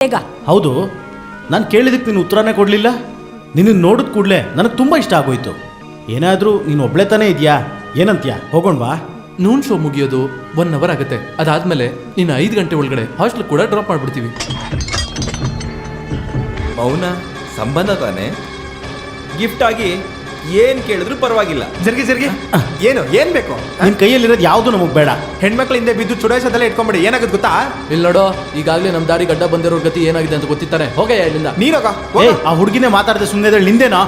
ಬೇಗ. ಹೌದು, ನಾನು ಕೇಳಿದಕ್ಕೆ ನೀನು ಉತ್ತರನೇ ಕೊಡಲಿಲ್ಲ. ನಿನ್ನ ನೋಡಿದ ಕೂಡಲೇ ನನಗೆ ತುಂಬ ಇಷ್ಟ ಆಗೋಯ್ತು. ಏನಾದರೂ ನೀನು ಒಬ್ಳೆ ತಾನೇ ಇದೆಯಾ? ಏನಂತೀಯಾ? ಹೋಗೋಣವಾ? ನೂನ್ ಶೋ ಮುಗಿಯೋದು 1 ಅವರ್ ಆಗುತ್ತೆ. ಅದಾದ್ಮೇಲೆ ನೀನು 5 ಗಂಟೆ ಒಳಗಡೆ ಹಾಸ್ಟೆಲ್ ಕೂಡ ಡ್ರಾಪ್ ಮಾಡ್ಬಿಡ್ತೀವಿ. ಮೌನ ಸಂಬಂಧ ತಾನೆ, ಗಿಫ್ಟ್ ಆಗಿ ಏನ್ ಕೇಳಿದ್ರು ಪರವಾಗಿಲ್ಲ. ಜರ್ಗಿ ಏನ್ ಬೇಕು? ನಿನ್ನ ಕೈಯಲ್ಲಿರೋದು ಯಾವುದು ನಮಗೆ ಬೇಡ. ಹೆಣ್ಮಕ್ಳ ಹಿಂದೆ ಬಿದ್ದು ಚುಡಾಯಿಸೋದೆಲ್ಲ ಇಟ್ಕೊಂಬಿಡಿ. ಏನಾಗುತ್ತೆ ಗೊತ್ತಾ? ಇಲ್ಲಿ ನೋಡೋ, ಈಗಾಗಲೇ ನಮ್ಮ ದಾರಿ ಗಡ್ಡ ಬಂದಿರೋ ಗತಿ ಏನಾಗಿದೆ ಅಂತ ಗೊತ್ತಿತ್ತಾನೆ. ಹೋಗಯ್ಯ ಇಲ್ಲಿಂದ. ನೀನೋಗ ಆ ಹುಡುಗಿನೇ ಮಾತಾಡದೆ ಸುಮ್ಮನೆ ನಿಂದೇನಾ?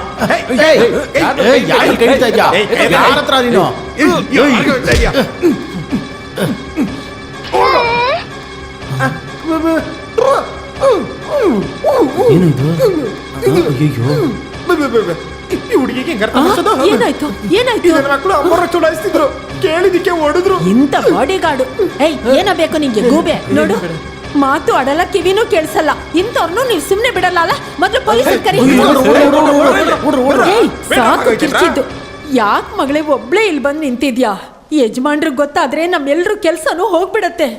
ಯಾರು ಕೈತಾ ಇದ್ಯಾ? ಯಾರ ಹತ್ರ ನೀನು? ಏನು ಇದು? ಅಯ್ಯೋ, ಈ ಹುಡುಗಿಗೆ ಏನಾಯ್ತು ಏನಾಯ್ತು? ಮಕ್ಕಳು ಅಮ್ಮರ ಚುಡಾಯಿಸ್ತಿದ್ರು, ಕೇಳಿದಿಕ್ಕೆ ಹೊಡೆದ್ರು. ಇಂತ ಬಾಡಿಗಾರ್ಡು. ಏಯ್, ಏನ ಬೇಕು ನಿಂಗೆ? ಗೂಬೆ ನೋಡು, ಮಾತು ಆಡಲ್ಲ, ಕಿವಿನೂ ಕೇಳಿಸಲ್ಲ. ಇಂಥವ್ರನ್ನು ನೀವು ಸುಮ್ನೆ ಬಿಡಲ್ಲ ಅಲ್ಲ. ಮೊದ್ಲು ಪೊಲೀಸರು ಕರಿ. ಏಯ್, ಸಾಕು ಕಿರ್ಚಿದ್ದು. ಯಾಕೆ ಮಗಳೇ ಒಬ್ಳೇ ಇಲ್ಲಿ ಬಂದು ನಿಂತಿದ್ಯಾ? ಯಜಮಾನ್ರಿಗೆ ಗೊತ್ತಾದ್ರೆ ನಮ್ಮೆಲ್ರೂ ಕೆಲ್ಸನೂ ಹೋಗ್ಬಿಡತ್ತೆ.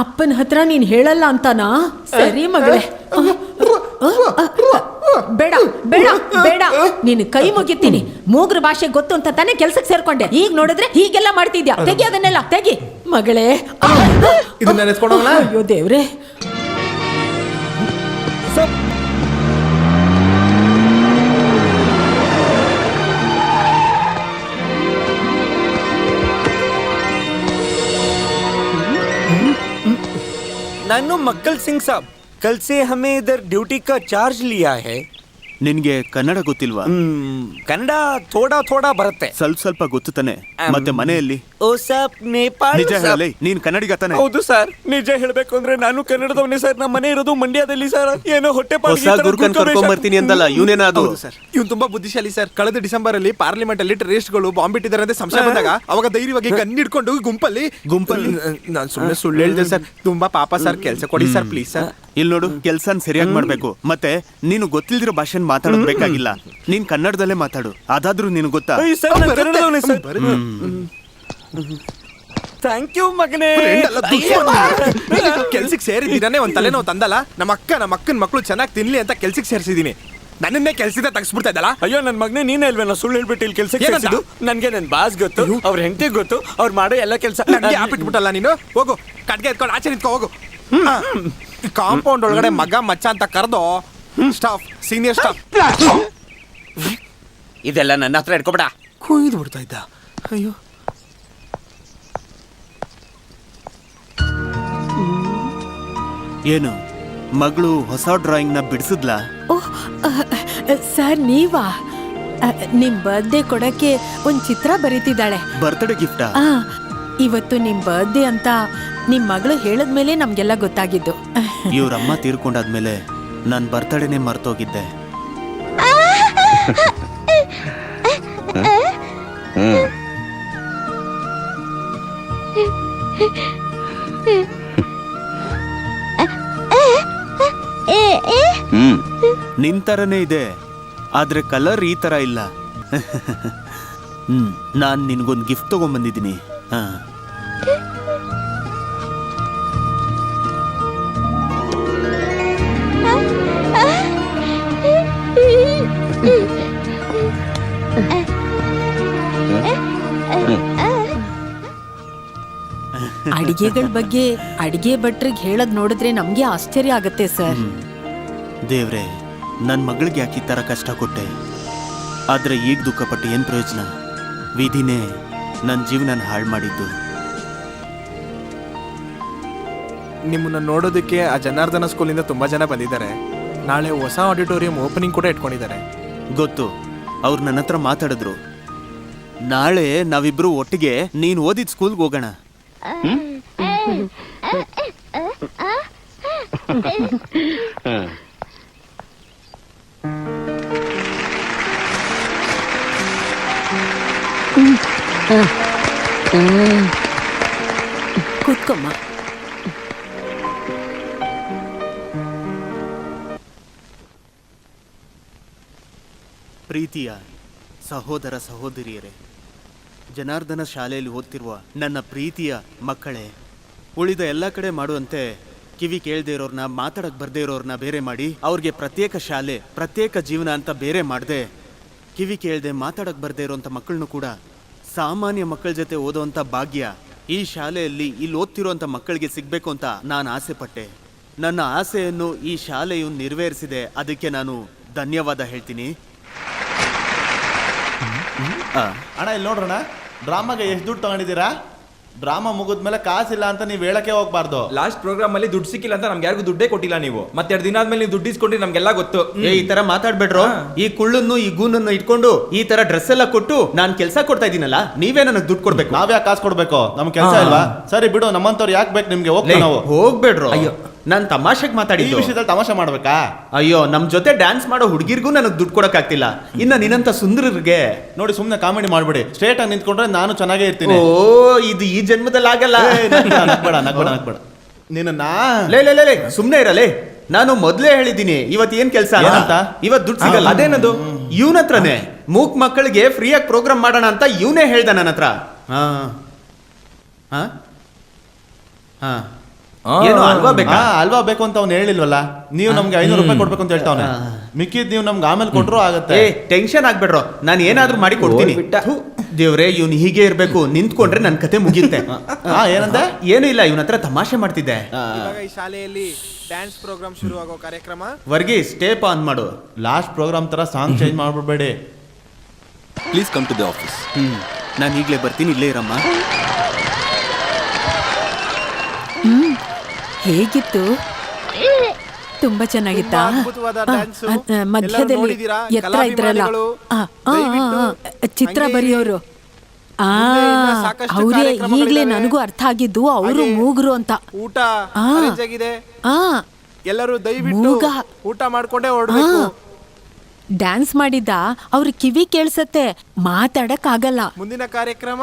ಅಪ್ಪನ ಹತ್ರ ನೀನ್ ಹೇಳಲ್ಲ ಅಂತಾನಾ? ಸರಿ ಮಗಳೇ. ಬೇಡ ಬೇಡ ಬೇಡ, ನೀನು ಕೈ ಮುಗಿತೀನಿ. ಮೂಗ್ರ ಭಾಷೆ ಗೊತ್ತು ಅಂತ ತಾನೇ ಕೆಲ್ಸಕ್ಕೆ ಸೇರ್ಕೊಂಡೆ. ಈಗ ನೋಡಿದ್ರೆ ಹೀಗೆಲ್ಲ ಮಾಡ್ತಿದ್ಯಾ. ತೆಗಿ ಅದನ್ನೆಲ್ಲ ತೆಗಿ ಮಗಳೇ. ಇದನ್ನ ನೆನೆಸ್ಕೊಂಡೋಗ್ಲಾ? ಅಯ್ಯೋ ದೇವ್ರೆ. नानू मक्कल सिंह साहब, कल से हमें इधर ड्यूटी का चार्ज लिया है. ನಿನ್ಗೆ ಕನ್ನಡ ಗೊತ್ತಿಲ್ವಾ? ಕನ್ನಡ ಥೋಡಾ ಥೋಡಾ ಬರುತ್ತೆ. ಸ್ವಲ್ಪ ಗೊತ್ತು ತಾನೆ. ಮತ್ತೆ ಮನೆಯಲ್ಲಿ ಓ ಸಾಬ್ ನೇಪಾಳ. ನಿಜ ಹೇಳಿ, ನೀನ್ ಕನ್ನಡಿಗ ತಾನೆ? ಹೌದು ಸರ್, ನಿಜ ಹೇಳ್ಬೇಕು ಅಂದ್ರೆ ನಾನು ಕನ್ನಡದವನೇ ಸರ್. ನಮ್ಮ ಮನೆ ಇರೋದು ಮಂಡ್ಯದಲ್ಲಿ ಸರ್. ಏನೋ ಹೊಟ್ಟೆ ಕರ್ಕೊಂಡ್ ಬರ್ತೀನಿ ಅಂದಲ್ಲ, ಇವನೇನಾದ್ರು? ಇವ್ನು ತುಂಬಾ ಬುದ್ಧಿಶಾಲಿ ಸರ್. ಕಳೆದ ಡಿಸೆಂಬರ್ ಅಲ್ಲಿ ಪಾರ್ಲಿಮೆಂಟ್ ಅಲ್ಲಿ ಟೆರರಿಸ್ಟ್ಗಳು ಬಾಂಬ್ ಇಟ್ಟಿದ್ದಾರೆ ಅಂತ ಸಂಶಯ ಬಂದಾಗ ಅವಾಗ ಧೈರ್ಯವಾಗಿ ಗನ್ ಹಿಡ್ಕೊಂಡು ಗುಂಪಲ್ಲಿ ನಾನು ಸುಮ್ಮನೆ ಸುಳ್ಳು ಹೇಳಿದೆ ಸರ್. ತುಂಬಾ ಪಾಪ ಸರ್, ಕೆಲಸ ಕೊಡಿ ಸರ್ ಪ್ಲೀಸ್ ಸರ್. ಇಲ್ಲಿ ನೋಡು, ಕೆಲ್ಸನ್ ಸರಿಯಾಗಿ ಮಾಡ್ಬೇಕು. ಮತ್ತೆ ನೀನು ಗೊತ್ತಿಲ್ದಿರೋ ಭಾಷೆನ್ ಮಾತಾಡೋದ್ ಬೇಕಾಗಿಲ್ಲ. ನೀನ್ ಕನ್ನಡದಲ್ಲೇ ಮಾತಾಡು, ಅದಾದ್ರೂ ನಿನಗೆ ಗೊತ್ತಾ? ಥ್ಯಾಂಕ್ ಯು ಮಗನೇ. ಕೆಲ್ಸಕ್ಕೆ ಸೇರಿದ್ದೀನೇ ಒಂದ್ ತಲೆನೋ ತಂದಲ್ಲ. ನಮ್ಮ ಅಕ್ಕನ ಮಕ್ಕಳು ಚೆನ್ನಾಗಿ ತಿನ್ಲಿ ಅಂತ ಕೆಲ್ಸಕ್ಕೆ ಸೇರಿಸಿದೀನಿ. ನನ್ನನ್ನೇ ಕೆಲ್ಸದಿಂದ ತಗ್ಸ್ಬಿಡ್ತಾ ಇದ್ದಲ್ಲ. ಅಯ್ಯೋ ನನ್ ಮಗನೇ, ನೀನೇ ಅಲ್ವೇ ನಾ ಸುಳ್ಳು ಹೇಳ್ಬಿಟ್ಟು ಇಲ್ಲಿ ಕೆಲ್ಸಕ್ಕೆ ಸೇರಿಸಿದ್ದು? ನನ್ಗೆ ನನ್ ಬಾಸ್ ಗೊತ್ತು, ಅವ್ರ ಹೆಂಡತಿ ಗೊತ್ತು, ಅವ್ರು ಮಾಡೋ ಎಲ್ಲ ಕೆಲಸ ನನಗೆ ಆಪಿಟ್ಬಿಟ್ಟಲ್ಲ ನೀನು. ಹೋಗು, ಕಟ್ಗೆ ಎತ್ಕೊಂಡು ಆಚೆ ನಿಂತ್ಕೊ ಹೋಗು. ಕಾಂಪೌಂಡ್ ಒಳಗಡೆ ಮಗ ಮಚ್ಚ ಅಂತ ಕರೆದು ಸ್ಟಾಫ್, ಸೀನಿಯರ್ ಸ್ಟಾಫ್. ಇದೆಲ್ಲ ನನ್ನ ಹತ್ರ ಇಟ್ಕೊಬೇಡ. ಕುಯ್ದು ಬಿಡ್ತಾ ಇದ್ದ. ಅಯ್ಯೋ, ಏನು ಮಗಳು ಹೊಸ ಡ್ರಾಯಿಂಗ್ ನ ಬಿಡಿಸಿದ್ಲಾ? ಓಹ್ ಸರ್, ನೀವಾ? ನಿಮ್ ಬರ್ತ್ಡೇ ಕೊಡಕ್ಕೆ ಒಂದ್ ಚಿತ್ರ ಬರೀತಿದ್ದಾಳೆ. ಬರ್ತ್ಡೇ ಗಿಫ್ಟಾ? ಇವತ್ತು ನಿಮ್ ಬರ್ತ್ಡೇ ಅಂತ ನಿಮ್ ಮಗಳು ಹೇಳದ್ಮೇಲೆ ನಮ್ಗೆಲ್ಲ ಗೊತ್ತಾಗಿದ್ದು. ಇವ್ರಮ್ಮ ತೀರ್ಕೊಂಡಾದ್ಮೇಲೆ ನಾನ್ ಬರ್ತಡೇನೆ ಮರ್ತೋಗಿದ್ದೆ. ನಿನ್ ತರನೇ ಇದೆ, ಆದ್ರೆ ಕಲರ್ ಈ ತರ ಇಲ್ಲ. ನಾನ್ ನಿನ್ಗೊಂದ್ ಗಿಫ್ಟ್ ತಗೊಂಡ್ಬಂದಿದ್ದೀನಿ. ಅಡಿಗೆಗಳ ಬಗ್ಗೆ ಅಡಿಗೆ ಭಟ್ರಿಗೆ ಹೇಳದ್ ನೋಡಿದ್ರೆ ನಮ್ಗೆ ಆಶ್ಚರ್ಯ ಆಗತ್ತೆ ಸರ್. ದೇವ್ರೆ, ನನ್ ಮಗಳಿಗೆ ಯಾಕೆ ಈ ತರ ಕಷ್ಟ ಕೊಟ್ಟೆ? ಆದ್ರೆ ಈಗ ದುಃಖಪಟ್ಟು ಏನ್ ಪ್ರಯೋಜನ? ವಿಧಿನೇ ನನ್ನ ಜೀವನ ಹಾಳು ಮಾಡಿದ್ದು. ನಿಮ್ಮನ್ನ ನೋಡೋದಕ್ಕೆ ಆ ಜನಾರ್ದನ ಸ್ಕೂಲಿಂದ ತುಂಬಾ ಜನ ಬಂದಿದ್ದಾರೆ. ನಾಳೆ ಹೊಸ ಆಡಿಟೋರಿಯಂ ಓಪನಿಂಗ್ ಕೂಡ ಇಟ್ಕೊಂಡಿದ್ದಾರೆ. ಗೊತ್ತು, ಅವ್ರು ನನ್ನ ಹತ್ರ ಮಾತಾಡಿದ್ರು. ನಾಳೆ ನಾವಿಬ್ರು ಒಟ್ಟಿಗೆ ನೀನ್ ಓದಿದ ಸ್ಕೂಲ್ಗೆ ಹೋಗೋಣ. ಕೂತ್ಕೊಮ್ಮ. ಪ್ರೀತಿಯ ಸಹೋದರ ಸಹೋದರಿಯರೇ, ಜನಾರ್ದನ ಶಾಲೆಯಲ್ಲಿ ಓದ್ತಿರುವ ನನ್ನ ಪ್ರೀತಿಯ ಮಕ್ಕಳೇ, ಉಳಿದ ಎಲ್ಲ ಕಡೆ ಮಾಡುವಂತೆ ಕಿವಿ ಕೇಳದೆ ಇರೋರ್ನ, ಮಾತಾಡಕ್ ಬರ್ದೇ ಇರೋರ್ನ ಬೇರೆ ಮಾಡಿ ಅವ್ರಿಗೆ ಪ್ರತ್ಯೇಕ ಶಾಲೆ, ಪ್ರತ್ಯೇಕ ಜೀವನ ಅಂತ ಬೇರೆ ಮಾಡದೆ, ಕಿವಿ ಕೇಳದೆ ಮಾತಾಡಕ್ ಬರ್ದೇ ಇರೋಂಥ ಮಕ್ಕಳನ್ನು ಕೂಡ ಸಾಮಾನ್ಯ ಮಕ್ಕಳ ಜೊತೆ ಓದೋವಂಥ ಭಾಗ್ಯ ಈ ಶಾಲೆಯಲ್ಲಿ ಇಲ್ಲಿ ಓದ್ತಿರೋಂಥ ಮಕ್ಕಳಿಗೆ ಸಿಗ್ಬೇಕು ಅಂತ ನಾನು ಆಸೆ ಪಟ್ಟೆ. ನನ್ನ ಆಸೆಯನ್ನು ಈ ಶಾಲೆಯು ನೆರವೇರಿಸಿದೆ. ಅದಕ್ಕೆ ನಾನು ಧನ್ಯವಾದ ಹೇಳ್ತೀನಿ. ಅಣ್ಣ ಇಲ್ಲಿ ನೋಡ್ರಣ್ಣ, ಡ್ರಾಮಾಗೆ ಎಷ್ಟು ದುಡ್ಡು ತಗೊಂಡಿದ್ದೀರಾ? ಡ್ರಾಮಾ ಮುಗಿದ್ಮೇಲೆ ಕಾಸಿಲ್ಲ ಅಂತ ನೀವು ಹೇಳಕ್ಕೆ ಹೋಗ್ಬಾರ್ದು. ಲಾಸ್ಟ್ ಪ್ರೋಗ್ರಾಮ್ ಅಲ್ಲಿ ದುಡ್ಡು ಸಿಕ್ಕಿಲ್ಲ ಅಂತ ನಮ್ಗೆ ಯಾರಿಗೂ ದುಡ್ಡೇ ಕೊಟ್ಟಿಲ್ಲ ನೀವು. ಮತ್ತೆ 2 ದಿನ ಆದ್ಮೇಲೆ ನೀವು ದುಡ್ಡು ಇಸ್ಕೊಂಡ್ರಿ, ನಮ್ಗೆಲ್ಲ ಗೊತ್ತು. ಈ ತರ ಮಾತಾಡ್ಬೇಡ್ರೋ. ಈ ಕುಳ್ಳನ್ನು ಈ ಗೂನನ್ನು ಇಟ್ಕೊಂಡು ಈ ತರ ಡ್ರೆಸ್ ಎಲ್ಲ ಕೊಟ್ಟು ನಾನ್ ಕೆಲಸ ಕೊಡ್ತಾ ಇದೀನಲ್ಲ, ನೀವೇ ನನಗೆ ದುಡ್ಡು ಕೊಡ್ಬೇಕು. ನಾವ್ಯಾಕೆ ಕಾಸು ಕೊಡ್ಬೇಕು? ನಮ್ ಕೆಲಸ ಇಲ್ವಾ? ಸರಿ ಬಿಡು, ನಮ್ಮಂತವ್ರು ಯಾಕೆ ಬೇಕು ನಿಮ್ಗೆ? ಹೋಗ್ತೀವಿ ನಾವು. ಹೋಗ್ಬೇಡ್ರೋ. ಅಯ್ಯೋ. ನಾನ್ ತಮಾಷೆಗೆ ಈ ಮಾತಾಡಿದ್ದು. ವಿಷಯದಲ್ಲಿ ತಮಾಷೆ ಮಾಡ್ಬೇಕಾ? ಅಯ್ಯೋ, ನಮ್ ಜೊತೆ ಡ್ಯಾನ್ಸ್ ಮಾಡೋ ಹುಡುಗಿರ್ಗೂ ನನಗೆ ದುಡ್ಡು ಕೊಡಕ್ ಆಗ್ತಿಲ್ಲ, ಇನ್ನ ನಿನ್ನಂತ ಸುಂದರರಿಗೆ. ನೋಡಿ, ಸುಮ್ನೆ ಕಾಮಿಡಿ ಮಾಡ್ಬಿಡಿ. ಸ್ಟ್ರೇಟ್ ಆಗಿ ನಿಂತ್ಕೊಂಡ್ರೆ ನಾನು ಚೆನ್ನಾಗೇ ಇರ್ತೀನಿ. ಓ, ಇದು ಈ ಜನ್ಮದಲ್ಲಿ ಆಗಲ್ಲ. ನಗ್ಬೇಡ. ನಿನ್ನ ಲೇ ಲೇ ಲೇ ಸುಮ್ನೆ ಇರಲೇ. ನಾನು ಮೊದ್ಲೇ ಹೇಳಿದ್ದೀನಿ ಇವತ್ ಏನ್ ಕೆಲ್ಸ ಏನಂತ? ಇವತ್ ದುಡ್ಡು ಸಿಗಲ್ಲ. ಅದೇನದು? ಇವನ ಹತ್ರನೇ ಮೂಕ್ ಮಕ್ಕಳಿಗೆ ಫ್ರೀಯಾಗಿ ಪ್ರೋಗ್ರಾಮ್ ಮಾಡೋಣ ಅಂತ ಇವನೇ ಹೇಳ್ದ ನನ್ನ ಹತ್ರ. ಹಾ ಹಾ ಹಾ ಏನು ಅಲ್ವಾ ಬೇಕಾ? ಅಲ್ವಾ ಬೇಕು ಅಂತ ಅವ್ನು ಹೇಳಿಲ್ವಲ್ಲ. ನೀವು ನಮ್ಗೆ 500 ರೂಪಾಯಿ ಕೊಡ್ಬೇಕು ಅಂತ ಹೇಳ್ತಾವನೆ. ಮಿಕ್ಕಿದ್ ನೀವು ನಮ್ಗೆ ಆಮೇಲೆ ಕೊಟ್ರು ಆಗತ್ತೆ. ಟೆನ್ಷನ್ ಆಗ್ಬೇಡ್ರೋ, ನಾನು ಏನಾದ್ರೂ ಮಾಡಿ ಕೊಡ್ತೀನಿ. ಥು, ದೇವ್ರೆ, ಇವ್ನು ಹೀಗೆ ಇರ್ಬೇಕು. ನಿಂತ್ಕೊಂಡ್ರೆ ನನ್ ಕತೆ ಮುಗಿಯುತ್ತೆ. ಏನಂತ? ಏನು ಇಲ್ಲ, ಇವನ ಹತ್ರ ತಮಾಷೆ ಮಾಡ್ತಿದ್ದೆ. ಇವಾಗ ಈ ಶಾಲೆಯಲ್ಲಿ ಡ್ಯಾನ್ಸ್ ಪ್ರೋಗ್ರಾಮ್ ಶುರು ಆಗೋ ಕಾರ್ಯಕ್ರಮ. ವರ್ಗೀಸ್ ಟೇಪ್ ಆನ್ ಮಾಡು. ಲಾಸ್ಟ್ ಪ್ರೋಗ್ರಾಮ್ ತರ ಸಾಂಗ್ ಚೇಂಜ್ ಮಾಡ್ಬಿಡ್ಬೇಡಿ. Please come to the office. ನಾನು ಈಗಲೇ ಬರ್ತೀನಿ, ಇಲ್ಲೇ ಇರಮ್ಮ. ಹೇಗಿತ್ತು? ತುಂಬಾ ಚೆನ್ನಾಗಿತ್ತಾ? ತುಂಬಾ ಅದ್ಭುತವಾದ dance. ಮಧ್ಯದಲ್ಲಿ ಎಲ್ಲರೂ ನೋಡಿದ್ದೀರಾ? ಎತ್ತರ ಇದ್ರಲ್ಲ, ದಯವಿಟ್ಟು ಚಿತ್ರ ಹಂಗೆ ಬರೆಯೋರು. ಮುಂದೆ ಇನ್ನ ಸಾಕಷ್ಟು ಅವ್ರೇ ಕಾರ್ಯಕ್ರಮಗಳಿದಾವೆ. ಈಗ್ಲೇ ನನಗೂ ಅರ್ಥ ಆಗಿದ್ದು ಅವರು ಹಾಗೆ ಮೂಗ್ರು ಅಂತ. ಊಟ arrange ಆಗಿದೆ. ಎಲ್ಲರೂ ದಯವಿಟ್ಟು ಮೂಗ. ಊಟ ಮಾಡ್ಕೊಂಡೇ ಹೊರಡ್ಬೇಕು. ಡ್ಯಾನ್ಸ್ ಮಾಡಿದ್ದ ಅವ್ರ ಕಿವಿ ಕೇಳ್ಸತ್ತೆ, ಮಾತಾಡಕ್ ಆಗಲ್ಲ. ಮುಂದಿನ ಕಾರ್ಯಕ್ರಮ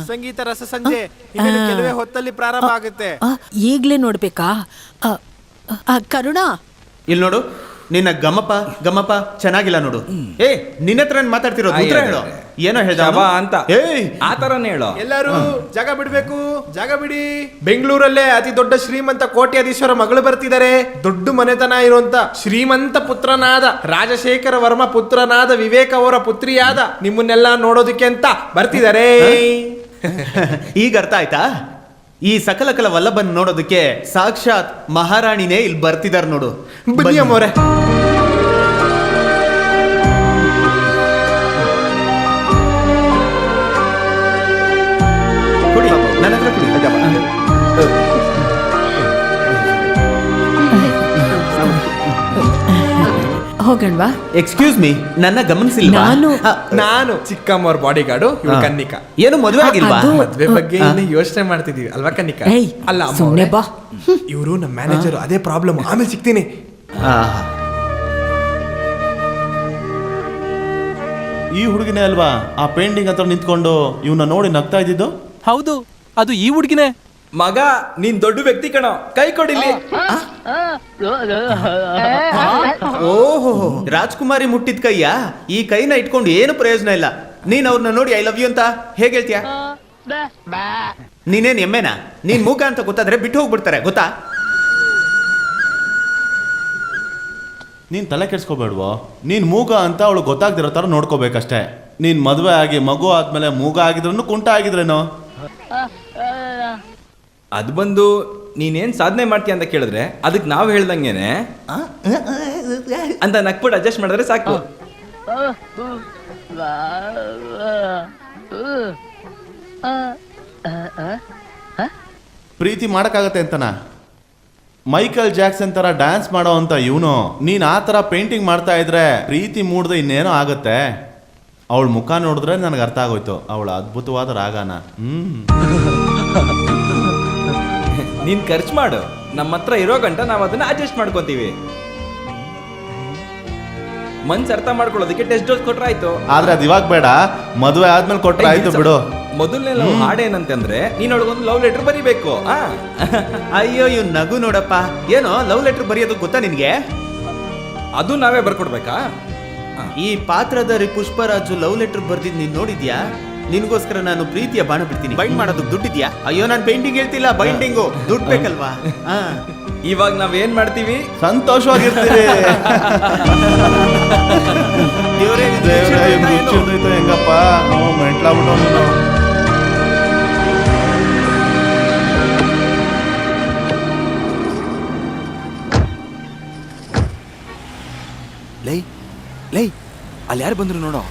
ಸಂಗೀತ ರಸ ಸಂಜೆ ಇನ್ನೇನು ಕೆಲವೇ ಹೊತ್ತಲ್ಲಿ ಪ್ರಾರಂಭ ಆಗುತ್ತೆ. ಈಗ್ಲೇ ನೋಡ್ಬೇಕಾ? ಕರುಣಾ, ಇಲ್ಲಿ ನೋಡು, ನಿನ್ನ ಗಮಪ ಚೆನ್ನಾಗಿಲ್ಲ ನೋಡು. ಏ, ನಿನ್ನ ಹತ್ರ ಮಾತಾಡ್ತಿರೋದು ಉತ್ತರ ಹೇಳು. ಏನೋ ಹೇಳ್ದ ಶಬಾ ಅಂತ. ಏಯ್, ಆ ತರನೇ ಹೇಳೋ. ಎಲ್ಲರೂ ಜಾಗ ಬಿಡ್ಬೇಕು, ಜಾಗ ಬಿಡಿ. ಬೆಂಗಳೂರಲ್ಲೇ ಅತಿ ದೊಡ್ಡ ಶ್ರೀಮಂತ ಕೋಟ್ಯಾಧೀಶ್ವರ ಮಗಳು ಬರ್ತಿದ್ದಾರೆ. ದೊಡ್ಡ ಮನೆತನ ಇರುವಂತ ಶ್ರೀಮಂತ ಪುತ್ರನಾದ ರಾಜಶೇಖರ ವರ್ಮ ಪುತ್ರನಾದ ವಿವೇಕ್ ಅವರ ಪುತ್ರಿಯಾದ ನಿಮ್ಮನ್ನೆಲ್ಲ ನೋಡೋದಕ್ಕೆ ಅಂತ ಬರ್ತಿದ್ದಾರೆ. ಈಗ ಅರ್ಥ ಆಯ್ತಾ? ಈ ಸಕಲಕಲ ವಲ್ಲಭನ್ ನೋಡೋದಕ್ಕೆ ಸಾಕ್ಷಾತ್ ಮಹಾರಾಣಿನೇ ಇಲ್ಲಿ ಬರ್ತಿದಾರ ನೋಡು. ಬನ್ನಿ ಅಮ್ಮೋರೆ. ಕುಡಿ, ನನ್ನ ಹತ್ರ ಕುಡಿ. ಹೋಗಣ್ವಾ? ಎಕ್ಸ್ಕ್ಯೂಸ್ ಮೀ, ನನ್ನ ಗಮನಿಸಿಲ್ವಾ? ನಾನು ಚಿಕ್ಕಮ್ಮವ್ರ ಬಾಡಿ ಗಾರ್ಡು, ಇವ್ಳು ಕನ್ನಿಕಾ. ಏನು ಮದುವೆ ಆಗಿಲ್ವಾ? ಅದು- ಮದ್ವೆ ಬಗ್ಗೆ ಇನ್ನು ಯೋಚನೆ ಮಾಡ್ತಿದೀವಿ ಅಲ್ವಾ ಕನ್ನಿಕಾ? ಏಯ್, ಅಲ್ಲ ಸುಮ್ನೆ ಬಾ. ಇವರು ನಮ್ಮ ಮ್ಯಾನೇಜರ್. ಅದೇ ಪ್ರಾಬ್ಲಮ್. ಆಮೇಲೆ ಸಿಗ್ತೀನಿ. ಈ ಹುಡುಗಿನೇ ಅಲ್ವಾ ಆ ಪೇಂಟಿಂಗ್ ಹತ್ರ ನಿಂತ್ಕೊಂಡು ಇವನ್ನ ನೋಡಿ ನಗ್ತಾ ಇದ್ದಿದ್ದು? ಹೌದು, ಅದು ಈ ಹುಡುಗಿನೇ. ಮಗ, ನೀನ್ ದೊಡ್ಡ ವ್ಯಕ್ತಿ ಕಣೋ, ಕೈ ಕೊಡಿಲಿ. ಓಹೋ, ರಾಜ್ಕುಮಾರಿ ಮುಟ್ಟಿದ ಕೈಯ? ಈ ಕೈನ ಇಟ್ಕೊಂಡು ಏನು ಪ್ರಯೋಜನ ಇಲ್ಲ. ನೀನ್ ಅವ್ರನ್ನ ನೋಡಿ ಐ ಲವ್ ಯು ಅಂತ ಹೇಗೆ ಹೇಳ್ತೀಯ? ನೀನೇನ್ ಎಮ್ಮೆನಾ? ನೀನ್ ಮೂಕ ಅಂತ ಗೊತ್ತಾದ್ರೆ ಬಿಟ್ಟು ಹೋಗ್ಬಿಡ್ತಾರೆ, ಗೊತ್ತಾ? ನೀನ್ ತಲೆ ಕೆಡ್ಸ್ಕೋಬೇಡ್ವೋ. ನೀನ್ ಮೂಗ ಅಂತ ಅವಳು ಗೊತ್ತಾಗ್ದಿರೋ ತರ ನೋಡ್ಕೋಬೇಕಷ್ಟೇ. ನೀನ್ ಮದುವೆ ಆಗಿ ಮಗು ಆದ್ಮೇಲೆ ಮೂಗ ಆಗಿದ್ರೂ ಕುಂಟ ಆಗಿದ್ರೇನೋ. ಅದು ಬಂದು ನೀನೇನ್ ಸಾಧನೆ ಮಾಡ್ತೀಯ ಅಂತ ಕೇಳಿದ್ರೆ ಅದಕ್ಕೆ ನಾವು ಹೇಳ್ದಂಗೆನೆ ಅಂತ ನಕ್ಬಿಟ್ಟು ಅಡ್ಜಸ್ಟ್ ಮಾಡಿದ್ರೆ ಸಾಕು. ಪ್ರೀತಿ ಮಾಡಕ್ಕಾಗತ್ತೆ ಅಂತನ? ಮೈಕಲ್ ಜಾಕ್ಸನ್ ತರ ಡ್ಯಾನ್ಸ್ ಮಾಡೋ ಅಂತ ಇವನು, ನೀನ್ ಆ ತರ ಪೇಂಟಿಂಗ್ ಮಾಡ್ತಾ ಇದ್ರೆ ಪ್ರೀತಿ ಮೂಡ್ದೆ ಇನ್ನೇನೋ ಆಗತ್ತೆ. ಅವಳ ಮುಖ ನೋಡಿದ್ರೆ ನನಗೆ ಅರ್ಥ ಆಗೋಯ್ತು ಅವಳ ಅದ್ಭುತವಾದ ರಾಗನ. ನೀನ್ ಖರ್ಚು ಮಾಡು, ನಮ್ಮ ಹತ್ರ ಇರೋ ಗಂಟ ನಾವು ಅದನ್ನ ಅಡ್ಜಸ್ಟ್ ಮಾಡ್ಕೋತೀವಿ. ಮನ್ಸ್ ಅರ್ಥ ಮಾಡ್ಕೊಳ್ಳೋದಕ್ಕೆ ಟೆಸ್ಟ್ ಡೋಸ್ ಕೊಟ್ರೆ ಆಯ್ತು. ಆದ್ರೆ ಅದು ಇವಾಗ ಬೇಡ, ಮದುವೆ ಆದ್ಮೇಲೆ ಕೊಟ್ರೆ ಆಯ್ತು ಬಿಡು. ಮೊದಲನೇ ಲವ್ ಹಾಡೇನಂತಂದ್ರೆ ನೀನ್ ಅವಳಿಗೊಂದು ಲವ್ ಲೆಟರ್ ಬರೀಬೇಕು. ಅಯ್ಯೋ, ಇವ್ ನಗು ನೋಡಪ್ಪ. ಏನೋ ಲವ್ ಲೆಟರ್ ಬರೆಯೋದು ಗೊತ್ತಾ ನಿನ್ಗೆ? ಅದು ನಾವೇ ಬರ್ಕೊಡ್ಬೇಕಾ? ಈ ಪಾತ್ರಧಾರಿ ಪುಷ್ಪರಾಜು ಲವ್ ಲೆಟರ್ ಬರ್ದಿದ್ ನೀನ್ ನೋಡಿದ್ಯಾ? ನಿನಗೋಸ್ಕರ ನಾನು ಪ್ರೀತಿಯ ಬಾಣ ಬಿಡ್ತೀನಿ. ಬೈಂಡ್ ಮಾಡೋದಕ್ಕೆ ದುಡ್ಡಿದ್ಯಾ? ಅಯ್ಯೋ ನಾನು ಪೇಂಟಿಂಗ್ ಹೇಳ್ತಿಲ್ಲ, ಬೈಂಡಿಂಗು. ದುಡ್ಡು ಬೇಕಲ್ವಾ? ಇವಾಗ ನಾವೇನ್ ಮಾಡ್ತೀವಿ? ಸಂತೋಷವಾಗಿರ್ತೀರಿ. ದೇವ್ರೇ, ದೇವ್ರೇ, ಇವ್ನು ಹುಚ್ಚಿಡ್ದೋಯ್ತು ಹೆಂಗಪ್ಪ, ಮೆಂಟ್ಲಾಗ್ಬಿಟ್ಟು ಅವನು. ಲೈ ಲೈ ಅಲ್ಲಿ ಯಾರು ಬಂದ್ರು ನೋಡೋ.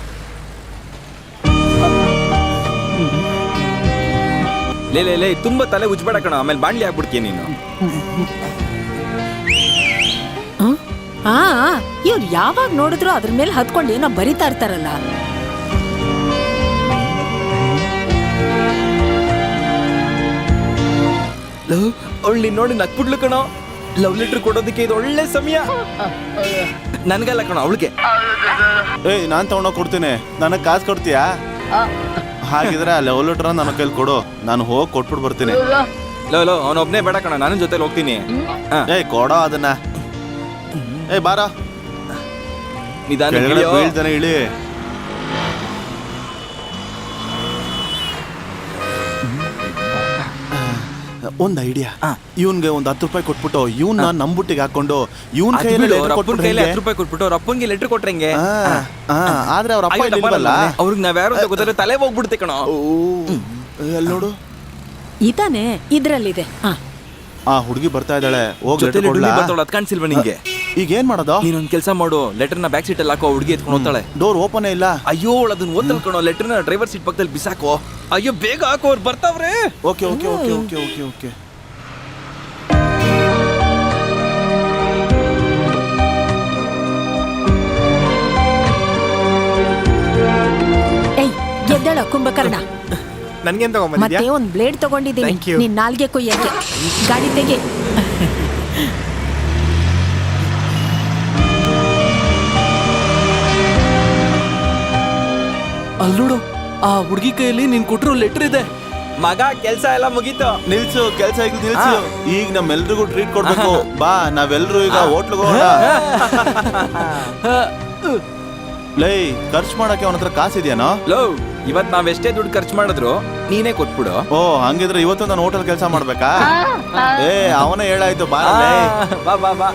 ಲೇ ಲೇ ಲೇ ತುಂಬಾ ತಲೆ ಉಜ್ಬೇಡ ಕಣ, ಆಮೇಲೆ ಬಾಣ್ಲಿ ಆಗ್ಬಿಡ್ತೀಯ ನೀನು. ಇವ್ರು ಯಾವಾಗ ನೋಡಿದ್ರು ಅದ್ರ ಮೇಲೆ ಹತ್ಕೊಂಡು ಏನೋ ಬರಿತಾ ಇರ್ತಾರಲ್ಲ. ಅವಳು ನೋಡಿ ನಕ್ಬಿಡ್ಲು ಕಣೋ. ಲವ್ ಲೆಟರ್ ಕೊಡೋದಕ್ಕೆ ಇದು ಒಳ್ಳೆ ಸಮಯ. ನನ್ಗಲ್ಲ ಕಣೋ, ಅವಳಿಗೆ. ಏಯ್, ನಾನ್ ತಗೊಂಡೋಗಿ ಕೊಡ್ತೀನಿ, ನನಗೆ ಕಾಸು ಕೊಡ್ತೀಯಾ? ಹಾಗಿದ್ರೆ ಆ ಲವ್ ಲೆಟರ್ ನನ್ನ ಕೈಲಿ ಕೊಡು, ನಾನು ಹೋಗಿ ಕೊಟ್ಬಿಟ್ಟು ಬರ್ತೀನಿ. ಲೋ ಅವನೊಬ್ನೇ ಬೇಡ ಕಣ, ನಾನು ಜೊತೆಲಿ ಹೋಗ್ತೀನಿ. ಏಯ್, ಕೊಡೋ ಅದನ್ನ. ಏಯ್, ಬಾರ, ನಿಧಾನ ಬೀಳ್ತಾನೆ, ಇಳಿ. ಒಂದ್ ಐಡಿಯಾ, ಇವನ್ಗೆ ಒಂದ್ 10 ರೂಪಾಯಿ ಕೊಟ್ಬಿಟ್ಟು ಇವನ್ನ ನಂಬುಟ್ಟಿಗೆ ಹಾಕೊಂಡು ಇವನ್ ಕೈಯಲ್ಲಿ ಕೈಲಿ 10 ರೂಪಾಯಿ ಕೊಟ್ಬಿಟ್ಟು ಅವ್ರ ಅಪ್ಪನ್ಗೆ ಲೆಟರ್ ಕೊಟ್ರಂಗೆ. ಆದ್ರೆ ಅವ್ರ ಅಪ್ಪ ಇಲ್ವಲ್ಲ, ಅವ್ರಿಗೆ ನಾವ್ ಯಾರು ಅಂತ ಗೊತ್ತಾದ್ರೆ ತಲೆ ಹೋಗ್ಬಿಡುತ್ತೆ ಕಣೋ. ಅಲ್ಲಿ ನೋಡು, ಇದಾನೆ ಇದ್ರಲ್ಲಿದೆ. ಆ ಹುಡುಗಿ ಬರ್ತಾ ಇದ್ದಾಳೆ, ಹೋಗಿ ಜೊತೆಲಿ ಅದ್ ಕಾಣಿಸಿಲ್ವಾ ನಿಂಗೆ? ಈಗ ಏನ್ ಮಾಡೋದು? ನೀನೊಂದ್ ಕೆಲಸ ಮಾಡು, ಲೆಟರ್ನ ಬ್ಯಾಕ್ ಸೀಟ್ ಅಲ್ಲಿ ಹಾಕೋ, ಹುಡುಗಿ ಎತ್ಕೊಂಡು ಹೋಗ್ತಾಳೆ. ಡೋರ್ ಓಪನ್ ಇಲ್ಲ. ಅಯ್ಯೋ, ಅದನ್ನ ಓದ್ತಲ್ ಕಣೋ, ಲೆಟರ್ನ ಡ್ರೈವರ್ ಸೀಟ್ ಪಕ್ಕದಲ್ಲಿ ಬಿಸಾಕೋ. ಅಯ್ಯೋ, ಬೇಗ ಹಾಕೋ, ಅವ್ರು ಬರ್ತಾವ್ರೆ. Okay okay okay okay okay okay. ಏಯ್, ಗೆದ್ದಳ ಕುಂಭಕರ್ಣ. ನನ್ಗೇನ್ ತಗೊಂಬಂದಿದ್ಯಾ? ಮತ್ತೆ ಒಂದ್ ಬ್ಲೇಡ್ ತಗೊಂಡಿದ್ದೀನಿ, Thank you. ನಿನ್ ನಾಲ್ಗೆ ಕೊಯ್ಯಕ್ಕೆ. ಗಾಡಿ ತೆಗಿ. ಅಲ್ಲಿ ನೋಡು, ಆ ಹುಡುಗಿ ಕೈಯಲ್ಲಿ ನೀನ್ ಕೊಟ್ಟಿರೋ ಲೆಟರ್ ಇದೆ. ಮಗ, ಕೆಲ್ಸ ಎಲ್ಲ ಮುಗೀತು. ನಿಲ್ಸು, ಕೆಲ್ಸ ಈಗ ನಿಲ್ಸು. ಈಗ ನಮ್ಮೆಲ್ರಿಗೂ ಟ್ರೀಟ್ ಕೊಡ್ಬೇಕು. ಬಾ, ನಾವೆಲ್ರು ಈಗ ಹೋಟ್ಲಿಗೆ ಹೋಗೋಣ. ಲೈ, ಖರ್ಚು ಮಾಡಕ್ಕೆ ಅವನ ಹತ್ರ ಕಾಸಿದ್ಯಾನೋ? ಲೋ, ಇವತ್ ನಾವೆಷ್ಟೇ ದುಡ್ಡು ಖರ್ಚು ಮಾಡಿದ್ರು ನೀನೇ ಕೊಟ್ಬಿಡು. ಓ, ಹಂಗಿದ್ರೆ ಇವತ್ತು ನಾನು ಹೋಟೆಲ್ ಕೆಲಸ ಮಾಡ್ಬೇಕಾ? ಏ, ಅವನೇ ಹೇಳಾಯ್ತು, ಬಾ. ಬಾ ಬಾ ಬಾ.